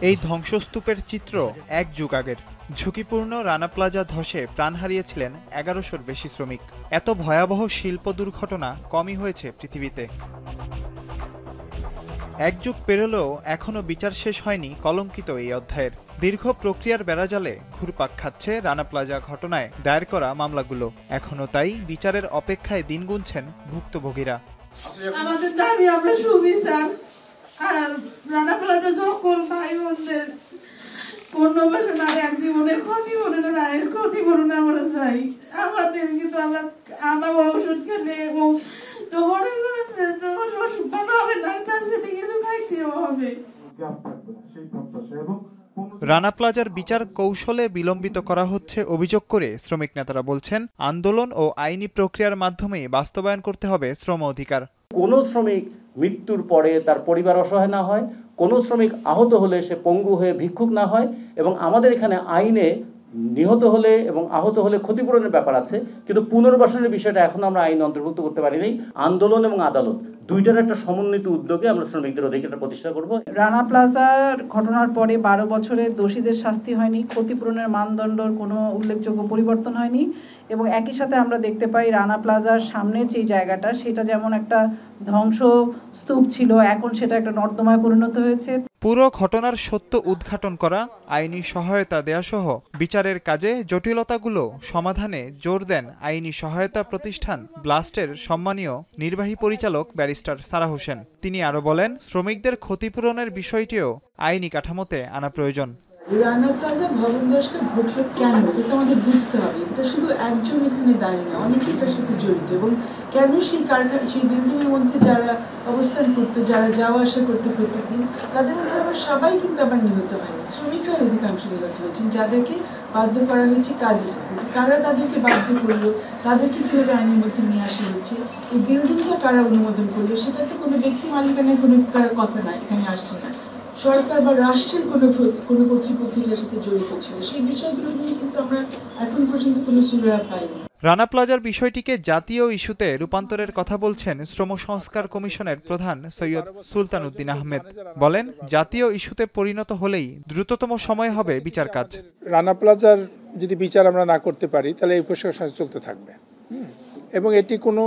এই ধ্বংসস্তূপের চিত্র এক যুগ আগের। ঝুঁকিপূর্ণ রানা প্লাজা ধসে প্রাণ হারিয়েছিলেন ১১০০-র বেশি শ্রমিক। এত ভয়াবহ শিল্প দুর্ঘটনা কমই হয়েছে পৃথিবীতে। এক যুগ পেরোলেও এখনও বিচার শেষ হয়নি কলঙ্কিত এই অধ্যায়ের। দীর্ঘ প্রক্রিয়ার বেড়াজালে ঘুরপাক খাচ্ছে রানা প্লাজা ঘটনায় দায়ের করা মামলাগুলো। এখনও তাই বিচারের অপেক্ষায় দিন গুনছেন ভুক্তভোগীরা। আমাদের দাবি আমরা সুবিচার, আর রানা প্লাজা সকল ভাই বোনদের পুনর্বাসন আর এক জীবনের ক্ষতিপূরণের আয়ের ক্ষতিপূরণ আমরা চাই। আমাদের কিন্তু আমরা ওষুধ খেলে এবং তোমার ওষুধ ভালো হবে না, তার সাথে কিছু খাইতেও হবে। রানা প্লাজার বিচার কৌশলে বিলম্বিত করা হচ্ছে অভিযোগ করে শ্রমিক নেতারা বলছেন, আন্দোলন ও আইনি প্রক্রিয়ার মাধ্যমে বাস্তবায়ন করতে হবে শ্রম অধিকার। কোনো শ্রমিক মৃত্যুর পরে তার পরিবার অসহায় না হয়, কোনো শ্রমিক আহত হলে সে পঙ্গু হয়ে ভিক্ষুক না হয়, এবং আমাদের এখানে আইনে নিহত হলে এবং আহত হলে ক্ষতিপূরণের ব্যাপার আছে, কিন্তু পুনর্বাসনের বিষয়টা এখন আমরা আইন অন্তর্ভুক্ত করতে পারিনি। আন্দোলন এবং আদালত দুইটার একটা সমন্বিত উদ্যোগে আমরা শ্রমিকদের অধিকারটা প্রতিষ্ঠা করব। রানা প্লাজার ঘটনার পরে ১২ বছরে দোষীদের শাস্তি হয়নি, ক্ষতিপূরণের মানদণ্ডের কোনো উল্লেখযোগ্য পরিবর্তন হয়নি, এবং একই সাথে আমরা দেখতে পাই রানা প্লাজার সামনের যে জায়গাটা সেটা যেমন একটা ধ্বংসস্তূপ ছিল, এখন সেটা একটা নর্দমায় পরিণত হয়েছে। পুরো ঘটনার সত্য উদ্ঘাটন করা, আইনি সহায়তা দেয়া সহ বিচারের কাজে জটিলতাগুলো সমাধানে জোর দেন আইনি সহায়তা প্রতিষ্ঠান ব্লাস্টের সম্মানীয় নির্বাহী পরিচালক ব্যারিস্টার সারা হোসেন। তিনি আরো বলেন, শ্রমিকদের ক্ষতিপূরণের বিষয়টিও আইনি কাঠামোতে আনা প্রয়োজন। রানা প্লাজা ভবন ধসটা ঘটলো কেন, এটা তো আমাদের বুঝতে হবে। এটা শুধু একজন এখানে দায়ী না, অনেকে এটার সাথে জড়িত, এবং কেন সেই কারখানা সেই বিল্ডিংয়ের মধ্যে যারা অবস্থান করতো, যারা যাওয়া আসা করতে প্রত্যেকদিন, তাদের মধ্যে আবার সবাই কিন্তু আবার নিহত হয়নি। শ্রমিকরা অধিকাংশ নিহত হয়েছেন, যাদেরকে বাধ্য করা হয়েছে কাজে যেতে। কারা তাদেরকে বাধ্য করলো, তাদেরকে কীভাবে আইনের মধ্যে নিয়ে আসা হয়েছে, এই বিল্ডিংটা কারা অনুমোদন করলো, সেটা তো কোনো ব্যক্তি মালিকানায় কোনো কথা না, এখানে আসছে না। সরকার বা রাষ্ট্রের কোনো কর্তৃপক্ষের সাথে জড়িত ছিল, সেই বিষয়গুলো নিয়ে কিন্তু আমরা এখন পর্যন্ত কোনো সুরাহা পাইনি। রানা প্লাজার বিষয়টিকে জাতীয় ইস্যুতে রূপান্তরের কথা বলছেন শ্রম সংস্কার কমিশনের প্রধান সৈয়দ সুলতান উদ্দিন আহমেদ। বলেন, জাতীয় ইস্যুতে পরিণত হলেই দ্রুততম সময় হবে বিচার কাজ। রানা প্লাজার যদি বিচার আমরা না করতে পারি তাহলে এই প্রশাসন চলতে থাকবে, এবং এটি কোনো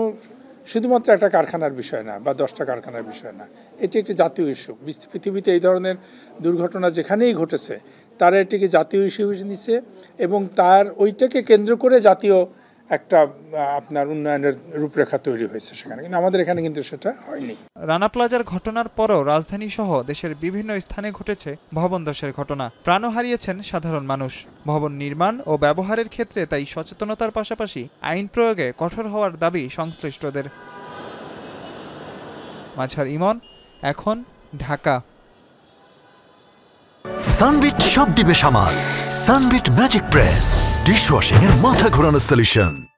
শুধুমাত্র একটা কারখানার বিষয় না বা 10টা কারখানার বিষয় না, এটি একটি জাতীয় ইস্যু। পৃথিবীতে এই ধরনের দুর্ঘটনা যেখানেই ঘটেছে তারা এটিকে জাতীয় ইস্যু হিসেবে নিচ্ছে, এবং তার ওইটাকে কেন্দ্র করে জাতীয় একটা আপনার উন্নয়নের রূপরেখা তৈরি হয়েছে সেখানে, কিন্তু আমাদের এখানে কিন্তু সেটা হয়নি। রানা প্লাজার ঘটনার পরও রাজধানী সহ দেশের বিভিন্ন স্থানে ঘটেছে ভবন ধসের ঘটনা। প্রাণও হারিয়েছেন সাধারণ মানুষ। ভবন নির্মাণ ও ব্যবহারের ক্ষেত্রে তাই সচেতনতার পাশাপাশি আইন প্রয়োগে কঠোর হওয়ার দাবি সংশ্লিষ্টদের। মাঝার ইমন, এখন, ঢাকা। সানবিট সব দিবে সামাল। সানবিট ম্যাজিক প্রেস ডিশওয়াশিং এর মাথা ঘোরানো সলিউশন।